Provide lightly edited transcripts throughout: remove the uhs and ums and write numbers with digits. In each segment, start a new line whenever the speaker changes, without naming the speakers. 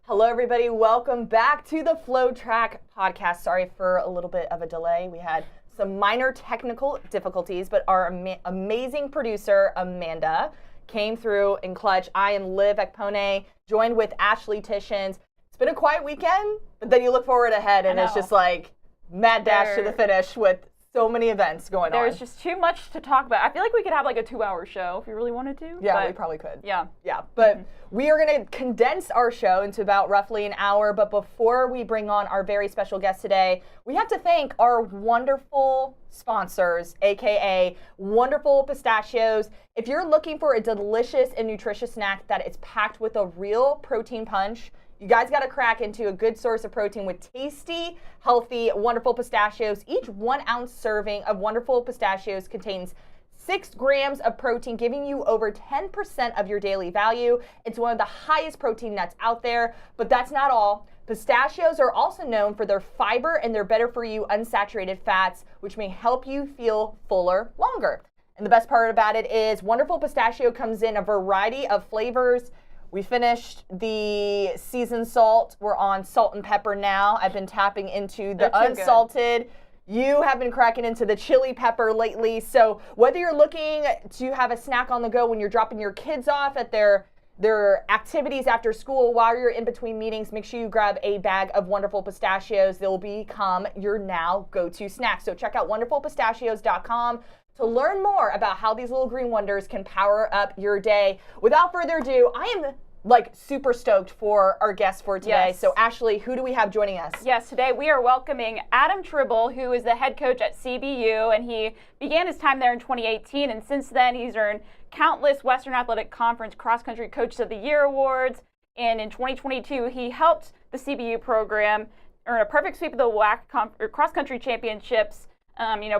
Hello, everybody. Welcome back to the FloTrack podcast. Sorry for a little bit of a delay. We had some minor technical difficulties, but our amazing producer, Amanda, came through in clutch. I am Liv Ekpone, joined with Ashley Titians. It's been a quiet weekend, but then you look forward ahead, and it's just like mad dash to the finish with so many events going on.
There's just too much to talk about. I feel like we could have like a 2-hour show if we really wanted to.
Yeah, we probably could.
Yeah.
But we are going to condense our show into about roughly an hour. But before we bring on our very special guest today, we have to thank our wonderful sponsors, aka Wonderful Pistachios. If you're looking for a delicious and nutritious snack that is packed with a real protein punch, you guys got to crack into a good source of protein with tasty, healthy, Wonderful Pistachios. Each 1 ounce serving of Wonderful Pistachios contains 6 grams of protein, giving you over 10% of your daily value. It's one of the highest protein nuts out there, but that's not all. Pistachios are also known for their fiber and their better-for-you unsaturated fats, which may help you feel fuller longer. And the best part about it is Wonderful Pistachio comes in a variety of flavors. We finished the seasoned salt. We're on salt and pepper now. I've been tapping into the unsalted. You have been cracking into the chili pepper lately. So whether you're looking to have a snack on the go when you're dropping your kids off at their activities after school, while you're in between meetings, make sure you grab a bag of Wonderful Pistachios. They'll become your now go-to snack. So check out wonderfulpistachios.com to learn more about how these little green wonders can power up your day. Without further ado, I am super stoked for our guest for today.
Yes.
So Ashley, who do we have joining us?
Yes, today we are welcoming Adam Tribble, who is the head coach at CBU, and he began his time there in 2018, and since then he's earned countless Western Athletic Conference Cross Country Coach of the Year awards, and in 2022 he helped the CBU program earn a perfect sweep of the WAC Cross Country Championships.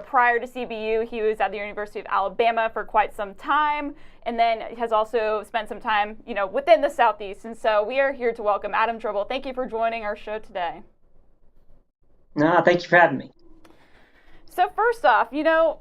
Prior to CBU, he was at the University of Alabama for quite some time, and then has also spent some time, within the Southeast. And so we are here to welcome Adam Tribble. Thank you for joining our show today.
No, thank you for having me.
So first off, I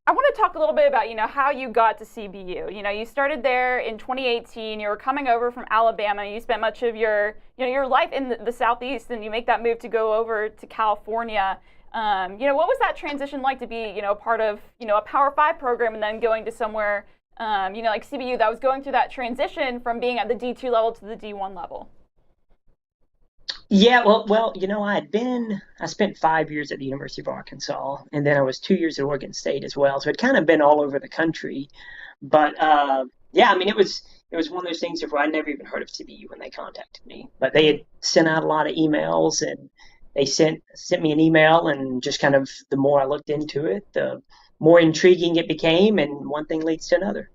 want to talk a little bit about, how you got to CBU. You started there in 2018. You were coming over from Alabama. You spent much of your life in the Southeast, and you make that move to go over to California. What was that transition like to be, part of, a Power 5 program and then going to somewhere, like CBU that was going through that transition from being at the D2 level to the D1 level?
Yeah, well, I spent 5 years at the University of Arkansas, and then I was 2 years at Oregon State as well. So I'd kind of been all over the country. But it was one of those things where I never even heard of CBU when they contacted me. But they had sent out a lot of emails, and they sent me an email, and just kind of the more I looked into it, the more intriguing it became, and one thing leads to another.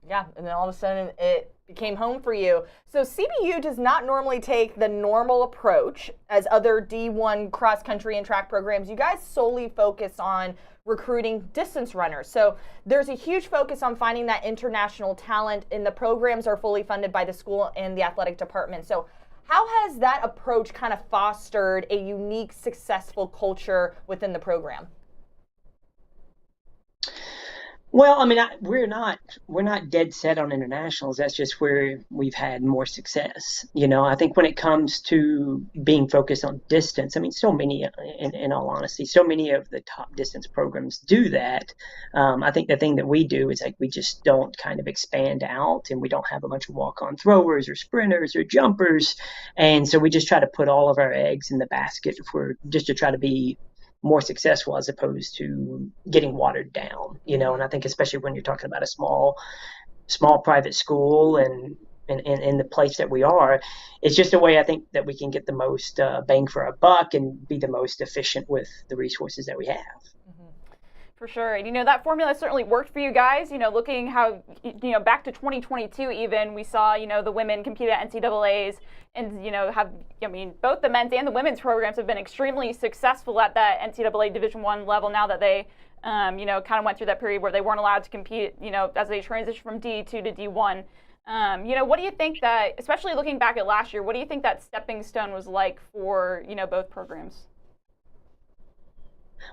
Yeah, and then all of a sudden it became home for you. So CBU does not normally take the normal approach as other D1 cross country and track programs. You guys solely focus on recruiting distance runners. So there's a huge focus on finding that international talent, and the programs are fully funded by the school and the athletic department. So how has that approach kind of fostered a unique, successful culture within the program?
Well, we're not dead set on internationals. That's just where we've had more success. I think when it comes to being focused on distance, so many, in all honesty, so many of the top distance programs do that. I think the thing that we do is we just don't kind of expand out, and we don't have a bunch of walk-on throwers or sprinters or jumpers. And so we just try to put all of our eggs in the basket just to try to be more successful as opposed to getting watered down, and I think especially when you're talking about a small private school and in the place that we are, it's just a way I think that we can get the most bang for our buck and be the most efficient with the resources that we have.
For sure. And, that formula certainly worked for you guys. Looking how, back to 2022 even, we saw, the women compete at NCAAs and, both the men's and the women's programs have been extremely successful at that NCAA Division I level now that they, kind of went through that period where they weren't allowed to compete, as they transition from D2 to D1. What do you think that, especially looking back at last year, what do you think that stepping stone was like for, both programs?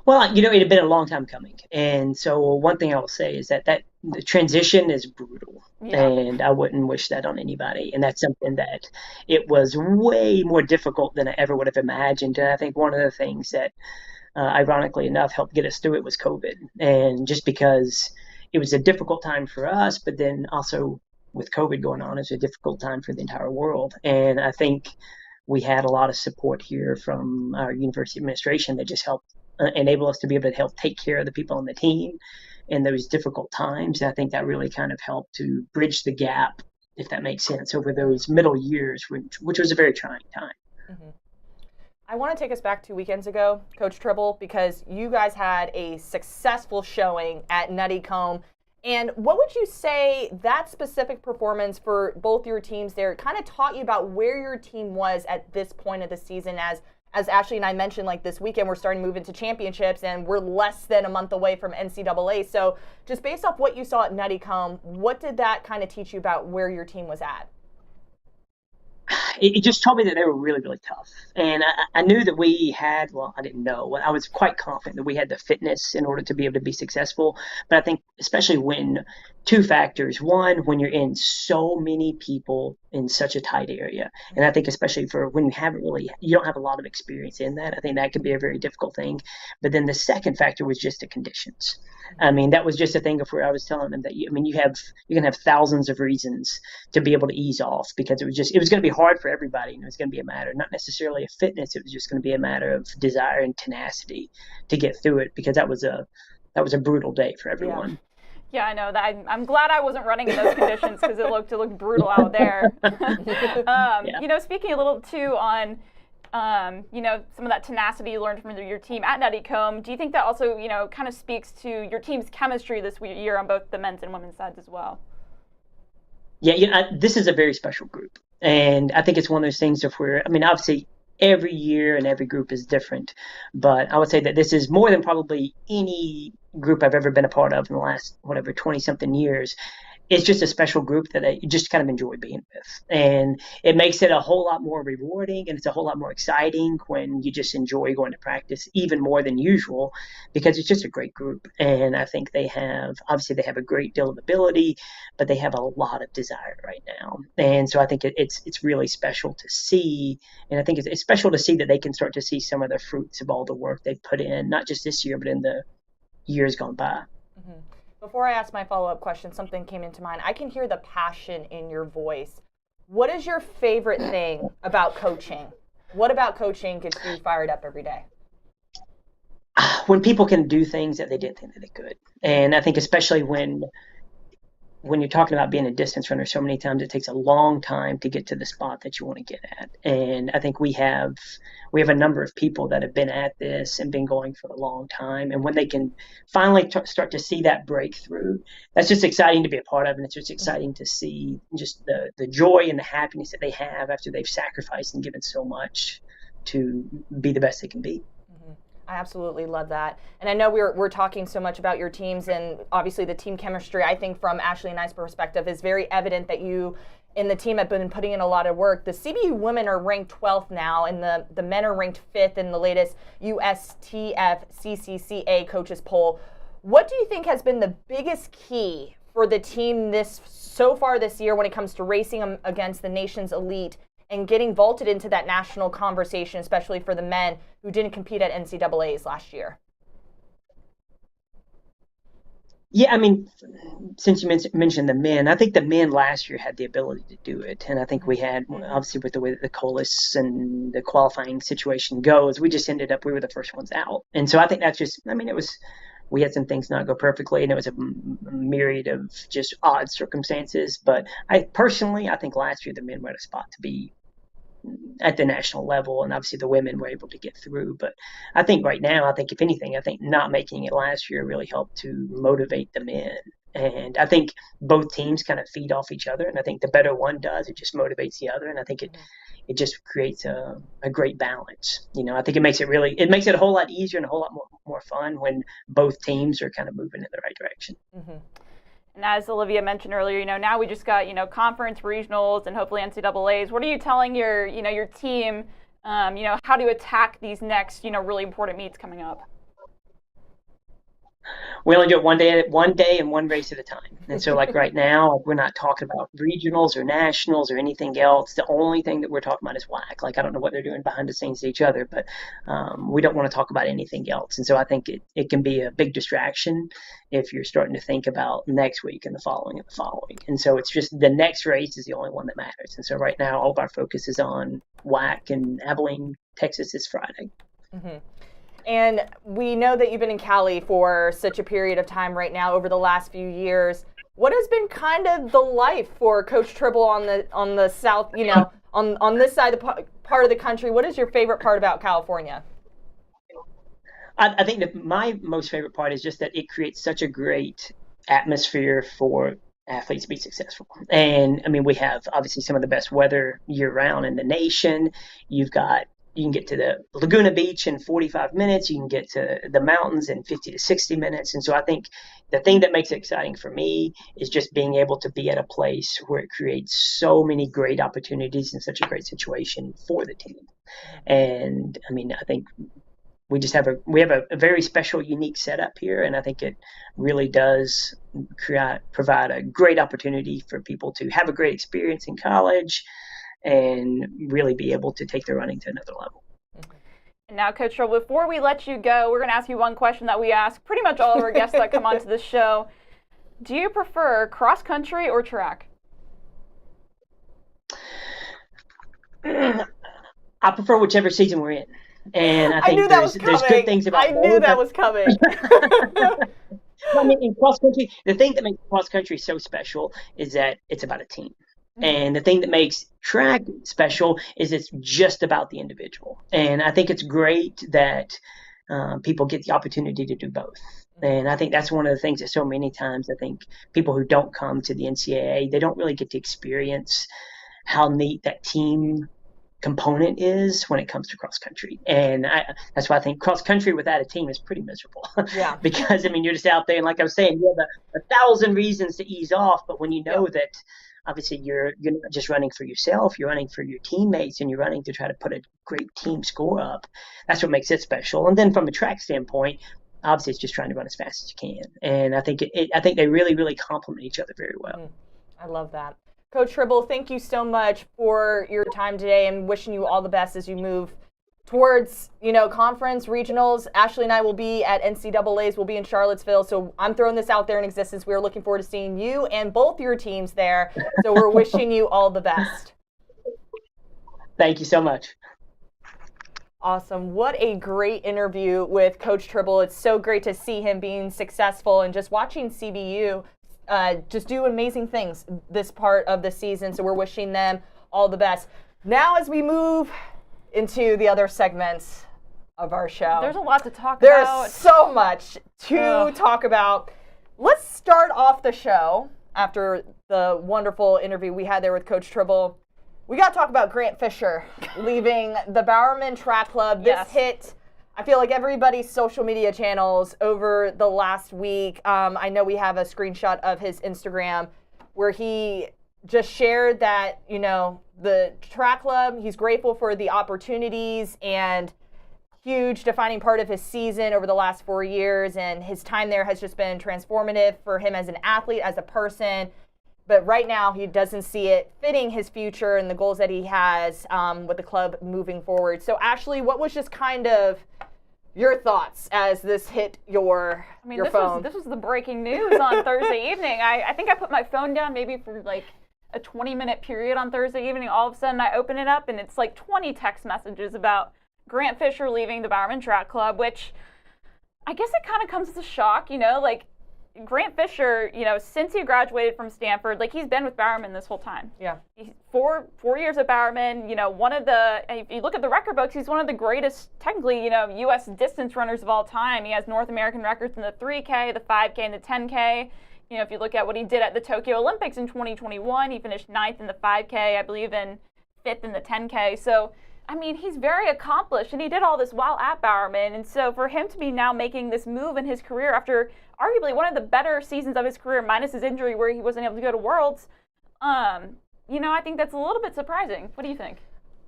Well, it had been a long time coming. And so one thing I will say is that the transition is brutal.
Yeah.
And I wouldn't wish that on anybody. And that's something that it was way more difficult than I ever would have imagined. And I think one of the things that, ironically enough, helped get us through it was COVID. And just because it was a difficult time for us, but then also with COVID going on, it's a difficult time for the entire world. And I think we had a lot of support here from our university administration that just helped enable us to be able to help take care of the people on the team in those difficult times. And I think that really kind of helped to bridge the gap, if that makes sense, over those middle years, which was a very trying time.
Mm-hmm. I want to take us back 2 weekends ago, Coach Tribble, because you guys had a successful showing at Nuttycombe. And what would you say that specific performance for both your teams there kind of taught you about where your team was at this point of the season? As Ashley and I mentioned, like this weekend, we're starting to move into championships and we're less than a month away from NCAA. So just based off what you saw at Nuttycombe, what did that kind of teach you about where your team was at?
It just told me that they were really, really tough. And I knew that we had, well, I didn't know. I was quite confident that we had the fitness in order to be able to be successful. But I think especially when two factors. One, when you're in so many people in such a tight area. And I think especially for when you don't have a lot of experience in that, I think that could be a very difficult thing. But then the second factor was just the conditions. I mean, that was just a thing of where I was telling them that, you can have thousands of reasons to be able to ease off, because it was going to be hard for everybody. And it was going to be a matter, not necessarily of fitness. It was just going to be a matter of desire and tenacity to get through it, because that was a brutal day for everyone.
Yeah. Yeah, I know that. I'm glad I wasn't running in those conditions, because it looked brutal out there. Speaking a little too on, some of that tenacity you learned from your team at Nuttycombe. Do you think that also, kind of speaks to your team's chemistry this year on both the men's and women's sides as well?
Yeah, this is a very special group, and I think it's one of those things of where, obviously, every year and every group is different, but I would say that this is more than probably any group I've ever been a part of in the last 20-something years. It's just a special group that I just kind of enjoy being with. And it makes it a whole lot more rewarding, and it's a whole lot more exciting when you just enjoy going to practice even more than usual, because it's just a great group. And I think they have a great deal of ability, but they have a lot of desire right now. And so I think it's really special to see. And I think it's special to see that they can start to see some of the fruits of all the work they've put in, not just this year, but in the years gone by.
Mm-hmm. Before I ask my follow-up question, something came into mind. I can hear the passion in your voice. What is your favorite thing about coaching? What about coaching gets you fired up every day?
When people can do things that they didn't think that they could. And I think especially when you're talking about being a distance runner, so many times it takes a long time to get to the spot that you want to get at. And I think we have a number of people that have been at this and been going for a long time. And when they can finally start to see that breakthrough, that's just exciting to be a part of. And it's just exciting to see just the joy and the happiness that they have after they've sacrificed and given so much to be the best they can be.
I absolutely love that. And I know we're talking so much about your teams, and obviously the team chemistry, I think from Ashley and I's perspective, is very evident that you and the team have been putting in a lot of work. The CBU women are ranked 12th now, and the men are ranked 5th in the latest USTFCCCA coaches poll. What do you think has been the biggest key for the team so far this year when it comes to racing against the nation's elite and getting vaulted into that national conversation, especially for the men who didn't compete at NCAAs last year?
Yeah, since you mentioned the men, I think the men last year had the ability to do it. And I think we had, obviously with the way that the colas and the qualifying situation goes, we were the first ones out. And so I think that's just, we had some things not go perfectly, and it was a myriad of just odd circumstances. But I think last year the men were at a spot to be at the national level, and obviously the women were able to get through. But I think right now, if anything, not making it last year really helped to motivate the men. And I think both teams kind of feed off each other, and I think the better one does, it just motivates the other, and I think it just creates a great balance. I think it makes it a whole lot easier and a whole lot more fun when both teams are kind of moving in the right direction.
Mm-hmm. And as Olivia mentioned earlier, now we just got, conference, regionals, and hopefully NCAAs. What are you telling your team, how to attack these next, really important meets coming up?
We only do it one day and one race at a time. And so like right now, like we're not talking about regionals or nationals or anything else. The only thing that we're talking about is WAC. Like I don't know what they're doing behind the scenes to each other, but we don't want to talk about anything else. And so I think it can be a big distraction if you're starting to think about next week and the following and the following. And so it's just the next race is the only one that matters. And so right now, all of our focus is on WAC, and Abilene, Texas is Friday.
Mm-hmm. And we know that you've been in Cali for such a period of time right now over the last few years. What has been kind of the life for Coach Tribble on the south, on this side of the part of the country? What is your favorite part about California?
I think that my most favorite part is just that it creates such a great atmosphere for athletes to be successful. And I mean, we have obviously some of the best weather year round in the nation. You can get to the Laguna Beach in 45 minutes. You can get to the mountains in 50 to 60 minutes. And so I think the thing that makes it exciting for me is just being able to be at a place where it creates so many great opportunities in such a great situation for the team. And I mean, I think we have a very special, unique setup here. And I think it really does provide a great opportunity for people to have a great experience in college and really be able to take their running to another level.
And now, Coach Tribble, before we let you go, we're going to ask you one question that we ask pretty much all of our guests that come onto the show. Do you prefer cross country or track?
I prefer whichever season we're in. And I think there's good things about
I knew that was coming.
I mean, in cross country, the thing that makes cross country so special is that it's about a team. And the thing that makes track special is it's just about the individual. And I think it's great that people get the opportunity to do both. And I think that's one of the things that so many times I think people who don't come to the NCAA, they don't really get to experience how neat that team component is when it comes to cross country. And that's why I think cross country without a team is pretty miserable.
Yeah.
Because, I mean, you're just out there, and like I was saying, you have 1,000 reasons to ease off, but when you know that obviously you're not just running for yourself, you're running for your teammates, and you're running to try to put a great team score up. That's what makes it special. And then from a track standpoint, obviously it's just trying to run as fast as you can. And I think I think they really, really complement each other very well.
I love that. Coach Tribble, thank you so much for your time today, and wishing you all the best as you move towards, conference, regionals. Ashley and I will be at NCAAs. We'll be in Charlottesville. So I'm throwing this out there in existence. We're looking forward to seeing you and both your teams there. So we're wishing you all the best.
Thank you so much.
Awesome. What a great interview with Coach Tribble. It's so great to see him being successful and just watching CBU just do amazing things this part of the season. So we're wishing them all the best. Now as we move into the other segments of our show.
There's a lot to talk
about. There's so much to talk about. Let's start off the show after the wonderful interview we had there with Coach Tribble. We got to talk about Grant Fisher leaving the Bowerman Track Club. This hit, I feel like, everybody's social media channels over the last week. I know we have a screenshot of his Instagram where he just shared that, the track club, he's grateful for the opportunities and huge defining part of his season over the last 4 years. And his time there has just been transformative for him as an athlete, as a person. But right now he doesn't see it fitting his future and the goals that he has with the club moving forward. So Ashley, what was just kind of your thoughts as this hit your phone?
This was the breaking news on Thursday evening. I think I put my phone down maybe for like a 20-minute period on Thursday evening. All of a sudden I open it up and it's like 20 text messages about Grant Fisher leaving the Bowerman Track Club, which I guess it kind of comes as a shock, like Grant Fisher, since he graduated from Stanford, like he's been with Bowerman this whole time.
Yeah.
He's 4 years at Bowerman, if you look at the record books, he's one of the greatest, technically, U.S. distance runners of all time. He has North American records in the 3K, the 5K, and the 10K. If you look at what he did at the Tokyo Olympics in 2021, he finished 9th in the 5K, I believe, and 5th in the 10K. So, I mean, he's very accomplished, and he did all this while at Bowerman. And so for him to be now making this move in his career after arguably one of the better seasons of his career, minus his injury where he wasn't able to go to Worlds, I think that's a little bit surprising. What do you think?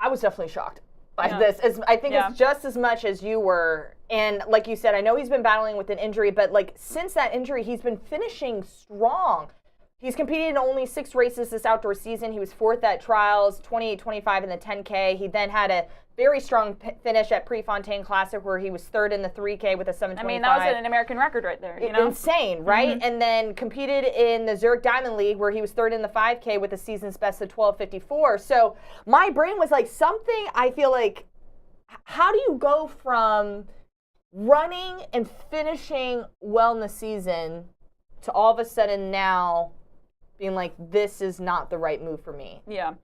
I was definitely shocked. by this. I think it's just as much as you were. And like you said, I know he's been battling with an injury, but like since that injury, he's been finishing strong. He's competed in only 6 races this outdoor season. He was 4th at trials, 28-25 in the 10K. He then had a very strong finish at Prefontaine Classic where he was 3rd in the 3K with a 7:25.
I mean, that was an American record right there, you know?
Insane, right? Mm-hmm. And then competed in the Zurich Diamond League where he was 3rd in the 5K with a season's best of 12:54. So my brain was like something, I feel like, how do you go from running and finishing well in the season to all of a sudden now being like, this is not the right move for me?
Yeah.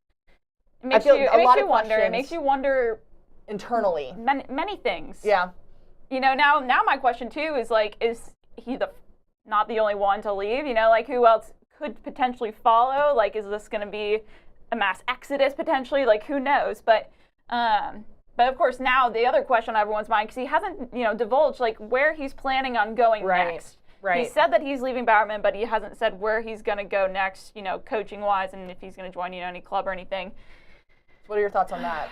It makes you wonder
internally.
Many things.
Yeah.
You know, now my question too is like, is he not the only one to leave? You know, like who else could potentially follow? Like, is this going to be a mass exodus potentially? Like, who knows? But of course now the other question on everyone's mind, because he hasn't, divulged like where he's planning on going next. Right. He said that he's leaving Bowerman, but he hasn't said where he's going to go next, coaching wise, and if he's going to join, any club or anything.
What are your thoughts on that?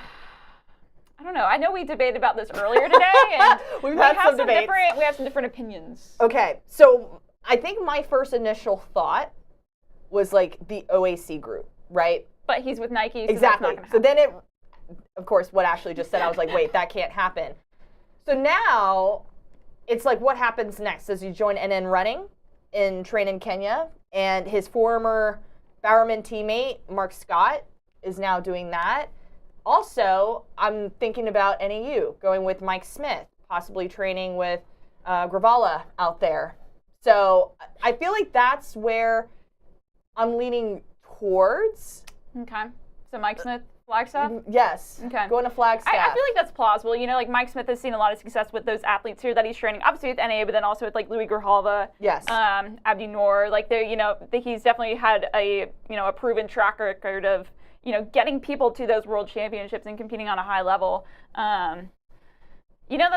I don't know. I know we debated about this earlier today, and
we have some debates.
We have some different opinions.
Okay, so I think my first initial thought was like the OAC group, right?
But he's with Nike, so
exactly.
That's not gonna
happen. So then of course, what Ashley just said, I was like, wait, that can't happen. So now it's like, what happens next? Does he join NN Running in train in Kenya? And his former Bowerman teammate, Mark Scott, is now doing that. Also, I'm thinking about NAU, going with Mike Smith, possibly training with Gravala out there. So I feel like that's where I'm leaning towards.
Okay. So Mike Smith, Flagstaff?
Yes.
Okay.
Going to Flagstaff.
I feel like that's plausible. Like Mike Smith has seen a lot of success with those athletes here that he's training, obviously with NAA, but then also with like Louis Grijalva.
Yes.
Abdi Noor. Like he's definitely had a proven track record of getting people to those world championships and competing on a high level. That's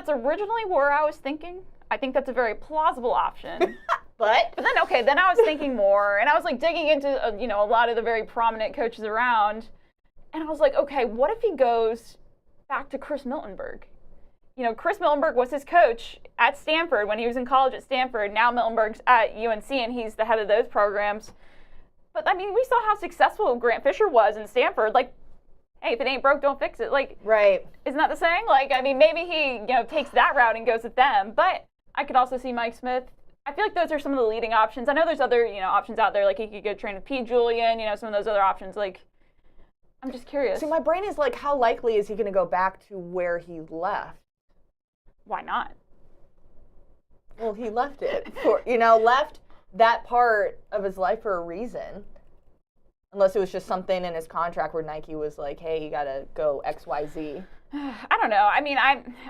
originally where I was thinking. I think that's a very plausible option. But then I was thinking more, and I was like digging into a lot of the very prominent coaches around, and I was like, okay, what if he goes back to Chris Miltenberg? Chris Miltenberg was his coach at Stanford when he was in college at Stanford. Now Miltenberg's at UNC, and he's the head of those programs. But I mean, we saw how successful Grant Fisher was in Stanford. Like, hey, if it ain't broke, don't fix it. Like,
right?
Isn't that the saying? Like, I mean, maybe he takes that route and goes with them. But I could also see Mike Smith. I feel like those are some of the leading options. I know there's other options out there. Like he could go train with Pete Julian. Some of those other options. Like, I'm just curious.
See, my brain is like, how likely is he going to go back to where he left?
Why not?
Well, he left it for left that part of his life for a reason. Unless it was just something in his contract where Nike was like, hey, you got to go XYZ.
I don't know. I mean,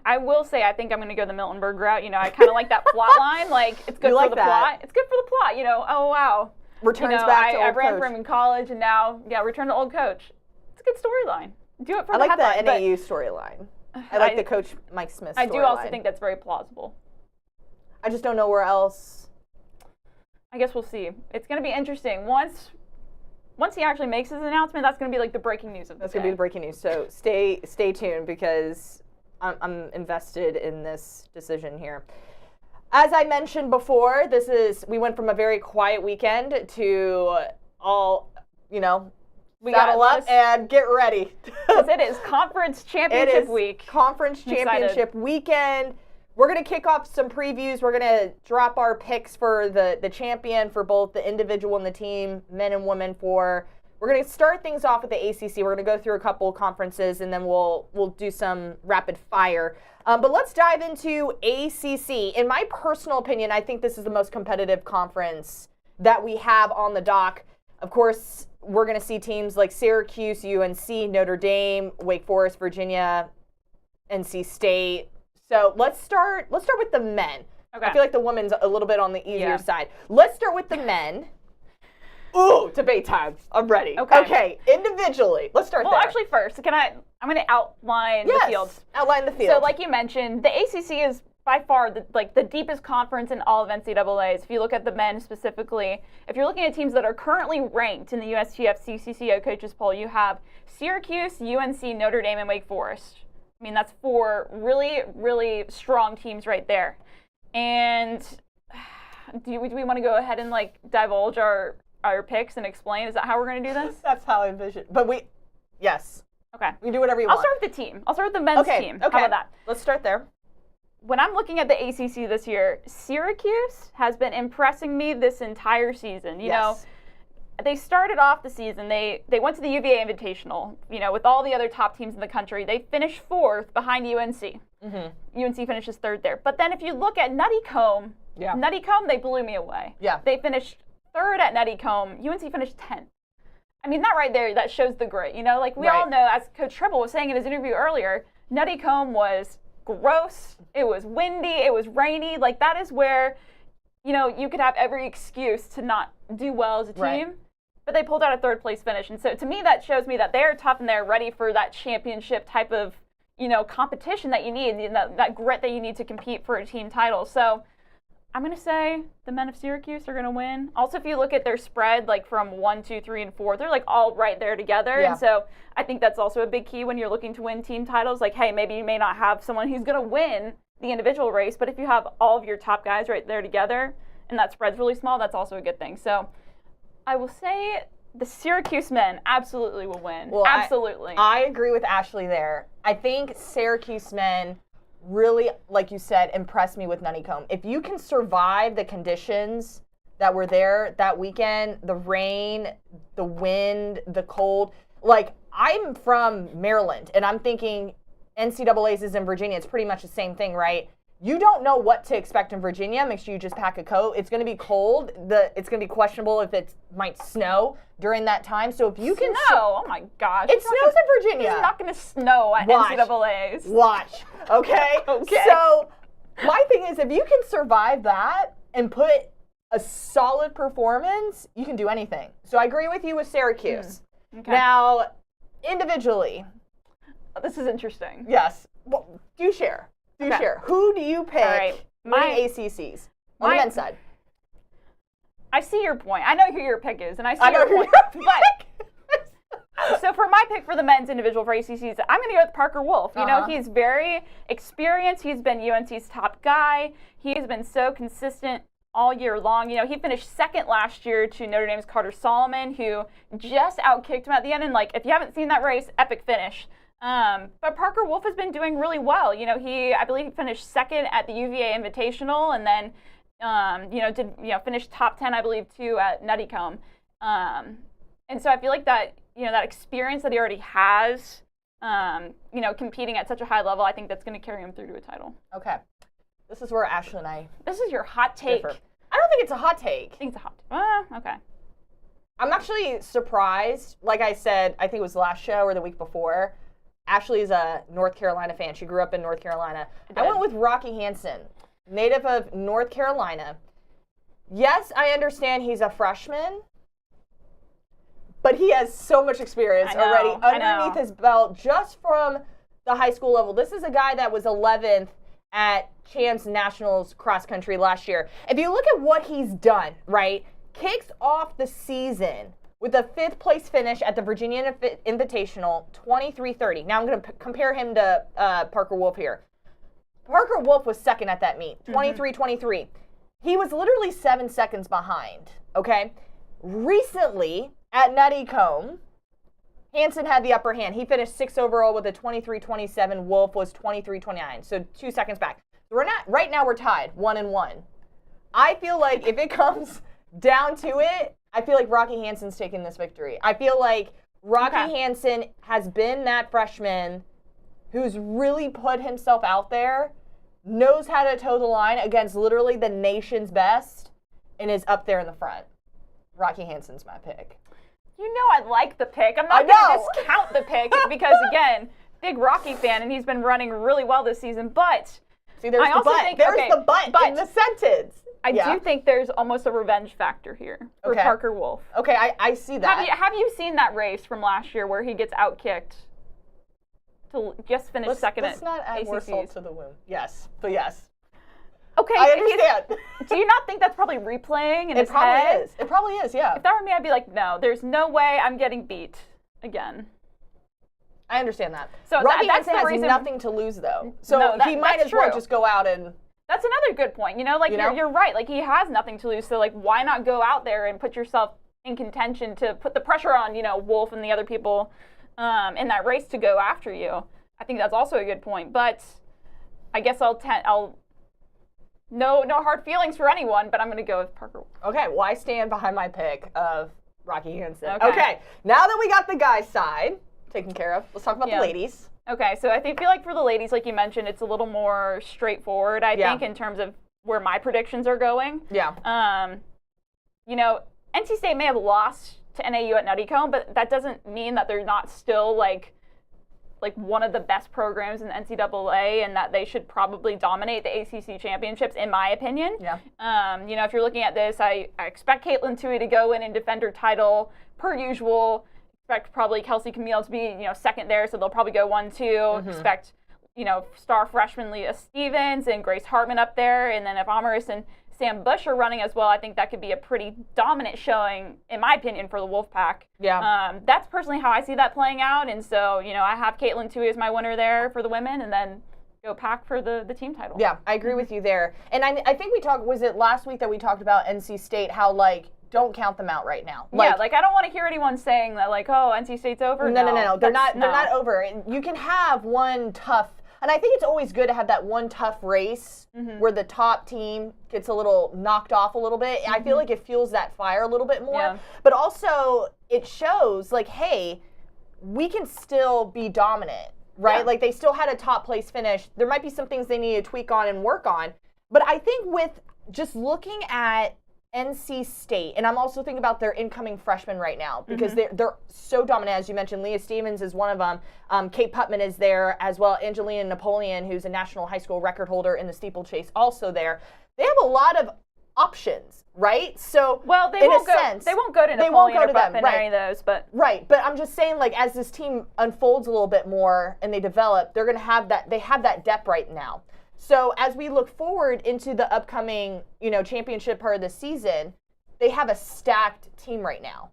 I will say I think I'm going to go the Miltenberg route. I kind of like that plot line. Like, it's good for the plot. It's good for the plot. Oh, wow.
Returns back to old
I ran
coach.
for him in college, and now, return to old coach. It's a good storyline. Do it for
the headline. I like the NAU
but
storyline. I like the Coach Mike Smith storyline.
I do also think that's very plausible.
I just don't know where else.
I guess we'll see. It's going to be interesting. Once he actually makes his announcement, that's going to be like the breaking news of the day.
That's going to be the breaking news. So stay tuned because I'm invested in this decision here. As I mentioned before, we went from a very quiet weekend to all, saddle up and get ready.
Because it is conference championship week.
Conference championship weekend. We're going to kick off some previews. We're going to drop our picks for the champion for both the individual and the team, men and women. We're going to start things off with the ACC. We're going to go through a couple conferences, and then we'll do some rapid fire. But let's dive into ACC. In my personal opinion, I think this is the most competitive conference that we have on the dock. Of course, we're going to see teams like Syracuse, UNC, Notre Dame, Wake Forest, Virginia, NC State. So let's start with the men. Okay. I feel like the women's a little bit on the easier side. Let's start with the men. Ooh, debate time. I'm ready. Okay. Individually, let's start there.
Well, actually, first, I'm going to outline the field.
Outline the field.
So, like you mentioned, the ACC is by far the deepest conference in all of NCAAs. If you look at the men specifically, if you're looking at teams that are currently ranked in the USTFCCCA coaches poll, you have Syracuse, UNC, Notre Dame, and Wake Forest. I mean, that's 4 really, really strong teams right there. And do we want to go ahead and divulge our picks and explain? Is that how we're going to do this?
That's how I envision. But yes.
Okay.
We can do whatever you want.
I'll start with the team. I'll start with the men's team. How about that?
Let's start there.
When I'm looking at the ACC this year, Syracuse has been impressing me this entire season. You know, they started off the season, they went to the UVA Invitational, with all the other top teams in the country. They finished 4th behind UNC. Mm-hmm. UNC finishes 3rd there. But then if you look at Nuttycombe, they blew me away. Yeah. They finished 3rd at Nuttycombe. UNC finished 10th. I mean, that right there, that shows the grit. We all know, as Coach Tribble was saying in his interview earlier, Nuttycombe was gross. It was windy. It was rainy. That is where, you could have every excuse to not do well as a team. Right. But they pulled out a 3rd place finish. And so to me, that shows me that they're tough and they're ready for that championship type of, competition that you need, that grit that you need to compete for a team title. So I'm going to say the men of Syracuse are going to win. Also, if you look at their spread, from 1, 2, 3, and 4, they're all right there together. Yeah. And so I think that's also a big key when you're looking to win team titles. Hey, maybe you may not have someone who's going to win the individual race, but if you have all of your top guys right there together and that spread's really small, that's also a good thing. So I will say the Syracuse men absolutely will win. Well, absolutely.
I agree with Ashley there. I think Syracuse men really, like you said, impressed me with Nuttycombe. If you can survive the conditions that were there that weekend, the rain, the wind, the cold, I'm from Maryland, and I'm thinking NCAAs is in Virginia. It's pretty much the same thing, right? You don't know what to expect in Virginia. Make sure you just pack a coat. It's going to be cold. It's going to be questionable if it might snow during that time. So if you can
snow, oh my gosh,
it snows in Virginia.
It's not going to snow at NCAAs.
Watch, okay?
Okay.
So my thing is, if you can survive that and put a solid performance, you can do anything. So I agree with you with Syracuse. Okay. Now, individually,
this is interesting.
Yes. Well, do share. Share. Who do you pick winning ACCs on the men's side?
I see your point. I know who your pick is, and I see your point. So for my pick for the men's individual for ACCs, I'm going to go with Parker Wolf. He's very experienced. He's been UNC's top guy. He's been so consistent all year long. He finished 2nd last year to Notre Dame's Carter Solomon, who just outkicked him at the end. And if you haven't seen that race, epic finish. But Parker Wolf has been doing really well. I believe he finished 2nd at the UVA Invitational, and then, finished top 10, I believe, too, at Nuttycombe. And so I feel like that, that experience that he already has, competing at such a high level, I think that's going to carry him through to a title.
Okay. This is where Ashley and I
This is your hot take.
differ. I don't think it's a hot take.
I think it's a hot take. Okay.
I'm actually surprised. Like I said, I think it was the last show or the week before, Ashley is a North Carolina fan. She grew up in North Carolina. I went with Rocky Hansen, native of North Carolina. Yes, I understand he's a freshman, but he has so much experience already underneath his belt just from the high school level. This is a guy that was 11th at Champs Nationals cross country last year. If you look at what he's done, right, kicks off the season with a 5th place finish at the Virginia Invitational, 23:30. Now I'm going to compare him to Parker Wolf here. Parker Wolf was 2nd at that meet, 23:23. He was literally 7 seconds behind, okay? Recently, at Nuttycombe, Hansen had the upper hand. He finished 6th overall with a 23:27. Wolf was 23:29, so 2 seconds back. So right now we're tied, 1-1. I feel like if it comes down to it, I feel like Rocky Hansen's taking this victory. I feel like Rocky Hansen has been that freshman who's really put himself out there, knows how to toe the line against literally the nation's best, and is up there in the front. Rocky Hansen's my pick.
You know I like the pick. I'm not going to discount the pick because, again, big Rocky fan, and he's been running really well this season. But
see, there's the but. There's the but in the sentence.
I do think there's almost a revenge factor here for Parker Wolf.
Okay, I see that.
Have you seen that race from last year where he gets outkicked to just finish 2nd at ACCs?
Let's not add more salt to the wound. Yes, but yes.
Okay,
I understand.
Do you not think that's probably replaying in his
head?
It probably
is. It probably is, yeah.
If that were me, I'd be like, no, there's no way I'm getting beat again.
I understand that.
So
Rocky
that's
Henson
the
has
reason.
nothing to lose, though. So
No,
he might
that's
as well
true.
just go out and.
That's another good point. You're right. Like, he has nothing to lose. So, like, why not go out there and put yourself in contention to put the pressure on, Wolf and the other people in that race to go after you? I think that's also a good point. But I guess I'll no hard feelings for anyone, but I'm going to go with Parker.
Okay, well, I stand behind my pick of Rocky Henson.
Okay.
Now that we got the guys' side taken care of, let's talk about the ladies.
Okay, so I feel like for the ladies, like you mentioned, it's a little more straightforward, I think, in terms of where my predictions are going.
Yeah.
NC State may have lost to NAU at Nuttycombe, but that doesn't mean that they're not still like one of the best programs in the NCAA, and that they should probably dominate the ACC championships, in my opinion.
Yeah.
If you're looking at this, I expect Caitlin Tui to go in and defend her title per usual. Expect probably Kelsey Camille to be, second there, so they'll probably go 1-2. Mm-hmm. Expect, star freshman Leah Stevens and Grace Hartman up there, and then if Amaris and Sam Bush are running as well, I think that could be a pretty dominant showing, in my opinion, for the Wolfpack.
Yeah.
That's personally how I see that playing out, and so, I have Caitlin Tui as my winner there for the women, and then go Pack for the team title.
Yeah, I agree with you there. And I think we talked, was it last week that we talked about NC State, how, don't count them out right now.
I don't want to hear anyone saying that, NC State's over.
No. They're not over. You can have one tough, and I think it's always good to have that one tough race where the top team gets a little knocked off a little bit. I feel like it fuels that fire a little bit more.
Yeah.
But also, it shows, hey, we can still be dominant, right?
Yeah.
They still had a top place finish. There might be some things they need to tweak on and work on. But I think with just looking at NC State, and I'm also thinking about their incoming freshmen right now because they're so dominant. As you mentioned, Leah Stevens is one of them. Kate Putman is there as well. Angelina Napoleon, who's a national high school record holder in the steeplechase, also there. They have a lot of options, right? So,
they won't go to Napoleon or Putman or any of those, but
right. But I'm just saying, as this team unfolds a little bit more and they develop, they're going to have that. They have that depth right now. So as we look forward into the upcoming, championship part of the season, they have a stacked team right now.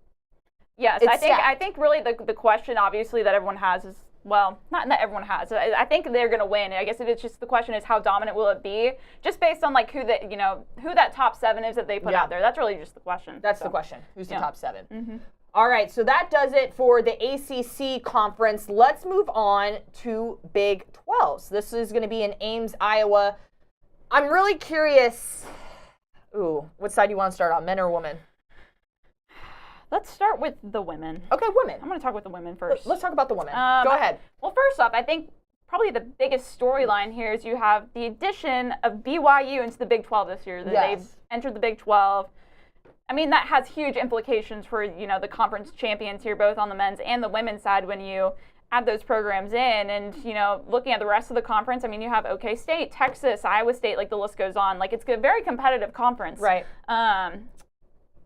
Yes, I think really the question, obviously, that everyone has is, well, not that everyone has. I think they're going to win. I guess it's just the question is how dominant will it be, just based on who that top 7 is that they put out there. That's really just the question.
That's the question. Who's the top 7?
Mm-hmm.
All right, so that does it for the ACC conference. Let's move on to Big 12. So this is going to be in Ames, Iowa. I'm really curious. Ooh, what side do you want to start on, men or women?
Let's start with the women.
Okay, women.
I'm going to talk with the women first.
Let's talk about the women. Go ahead.
Well, first off, I think probably the biggest storyline here is you have the addition of BYU into the Big 12 this year. They've entered the Big 12. I mean, that has huge implications for, the conference champions here, both on the men's and the women's side when you add those programs in. And, looking at the rest of the conference, I mean, you have OK State, Texas, Iowa State, the list goes on. It's a very competitive conference.
Right.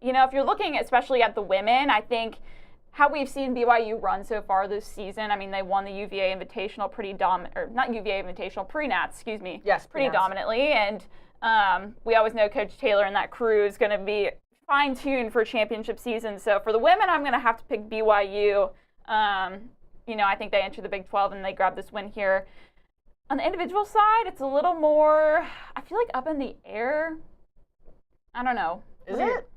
If you're looking especially at the women, I think how we've seen BYU run so far this season, I mean, they won the UVA Invitational pre-nats, excuse me.
Yes,
pretty dominantly. And we always know Coach Taylor and that crew is going to be fine-tuned for championship season. So for the women, I'm going to have to pick BYU. I think they entered the Big 12 and they grabbed this win here. On the individual side, it's a little more, I feel like, up in the air. I don't know.
Is it?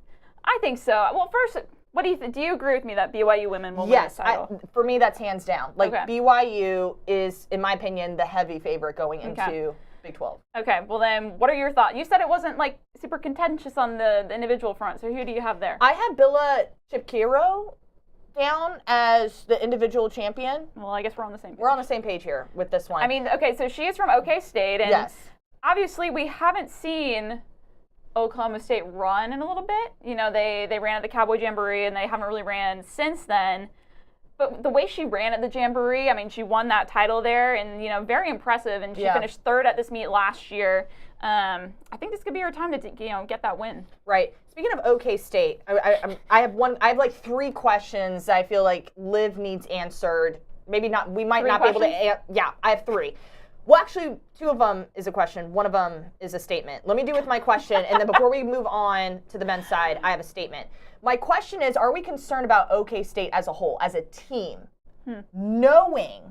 I think so. Well, first, what do you think? Do you agree with me that BYU women will win this title?
For me, that's hands down. BYU is, in my opinion, the heavy favorite going into Big 12.
Okay, well then, what are your thoughts? You said it wasn't super contentious on the individual front, so who do you have there?
I have Billa Chipkiro down as the individual champion.
Well, I guess we're on the same page.
We're on the same page here with this one.
I mean, okay, so she is from OK State, and obviously we haven't seen Oklahoma State run in a little bit. They ran at the Cowboy Jamboree, and they haven't really ran since then. But the way she ran at the Jamboree, I mean, she won that title there, and, very impressive, and she finished 3rd at this meet last year. I think this could be her time to, get that win.
Right. Speaking of OK State, I have 3 questions I feel like Liv needs answered. Maybe not, we might not be able to, I have 3. Well, actually, 2 of them is a question. 1 of them is a statement. Let me do with my question, and then before we move on to the men's side, I have a statement. My question is, are we concerned about OK State as a whole, as a team? knowing